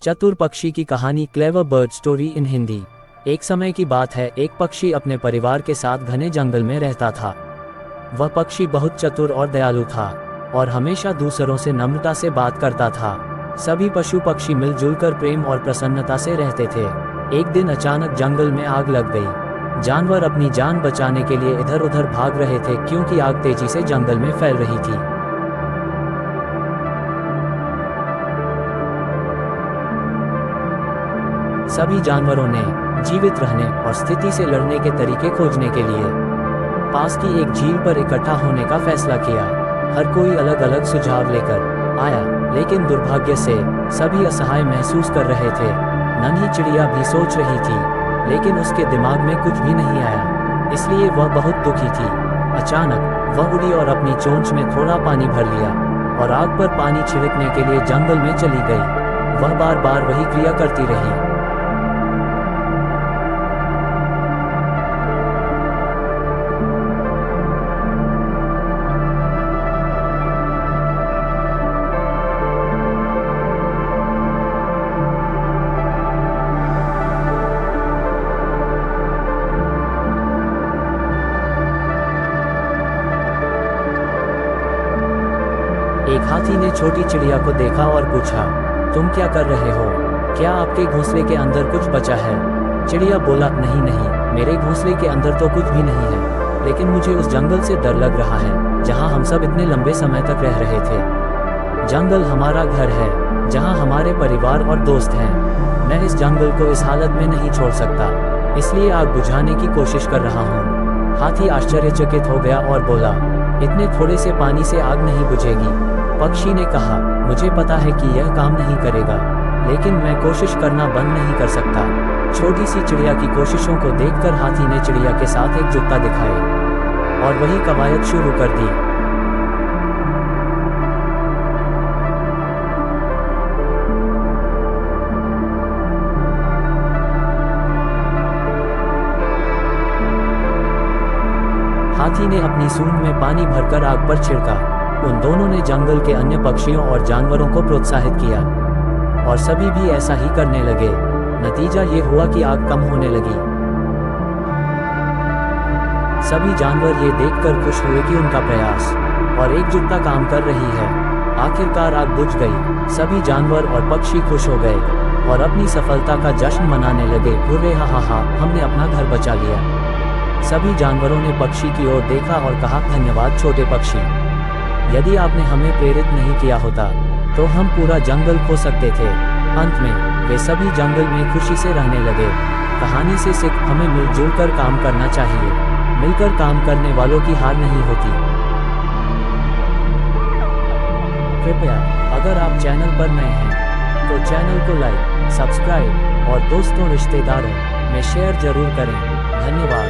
चतुर पक्षी की कहानी, clever bird story in Hindi. एक समय की बात है, एक पक्षी अपने परिवार के साथ घने जंगल में रहता था। वह पक्षी बहुत चतुर और दयालु था और हमेशा दूसरों से नम्रता से बात करता था। सभी पशु पक्षी मिलजुल कर प्रेम और प्रसन्नता से रहते थे। एक दिन अचानक जंगल में आग लग गई। जानवर अपनी जान बचाने के लिए इधर उधर भाग रहे थे क्योंकि आग तेजी से जंगल में फैल रही थी। सभी जानवरों ने जीवित रहने और स्थिति से लड़ने के तरीके खोजने के लिए पास की एक झील पर इकट्ठा होने का फैसला किया। हर कोई अलग अलग सुझाव लेकर आया, लेकिन दुर्भाग्य से सभी असहाय महसूस कर रहे थे। नन्ही चिड़िया भी सोच रही थी, लेकिन उसके दिमाग में कुछ भी नहीं आया, इसलिए वह बहुत दुखी थी। अचानक वह उड़ी और अपनी चोंच में थोड़ा पानी भर लिया और आग पर पानी छिड़कने के लिए जंगल में चली गई। वह बार बार वही क्रिया करती रही। एक हाथी ने छोटी चिड़िया को देखा और पूछा, तुम क्या कर रहे हो? क्या आपके घोंसले के अंदर कुछ बचा है? चिड़िया बोला, नहीं नहीं, मेरे घोंसले के अंदर तो कुछ भी नहीं है, लेकिन मुझे उस जंगल से डर लग रहा है जहां हम सब इतने लंबे समय तक रह रहे थे। जंगल हमारा घर है, जहां हमारे परिवार और दोस्त हैं। मैं इस जंगल को इस हालत में नहीं छोड़ सकता, इसलिए आग बुझाने की कोशिश कर रहा हूँ। हाथी आश्चर्यचकित हो गया और बोला, इतने थोड़े से पानी से आग नहीं बुझेगी। पक्षी ने कहा, मुझे पता है कि यह काम नहीं करेगा, लेकिन मैं कोशिश करना बंद नहीं कर सकता। छोटी सी चिड़िया की कोशिशों को देखकर हाथी ने चिड़िया के साथ एकजुटता दिखाई और वही कवायद शुरू कर दी। हाथी ने अपनी सूंड में पानी भरकर आग पर छिड़का। उन दोनों ने जंगल के अन्य पक्षियों और जानवरों को प्रोत्साहित किया और सभी भी ऐसा ही करने लगे। नतीजा ये हुआ कि आग कम होने लगी। सभी जानवर ये देखकर खुश हुए कि उनका प्रयास और एकजुटता काम कर रही है। आखिरकार आग बुझ गई। सभी जानवर और पक्षी खुश हो गए और अपनी सफलता का जश्न मनाने लगे। हुर्रे, हा हा हा, हमने अपना घर बचा लिया। सभी जानवरों ने पक्षी की ओर देखा और कहा, धन्यवाद छोटे पक्षी, यदि आपने हमें प्रेरित नहीं किया होता तो हम पूरा जंगल खो सकते थे। अंत में वे सभी जंगल में खुशी से रहने लगे। कहानी से सीख, हमें मिलजुल कर काम करना चाहिए। मिलकर काम करने वालों की हार नहीं होती। कृपया अगर आप चैनल पर नए हैं तो चैनल को लाइक, सब्सक्राइब और दोस्तों रिश्तेदारों में शेयर जरूर करें। धन्यवाद।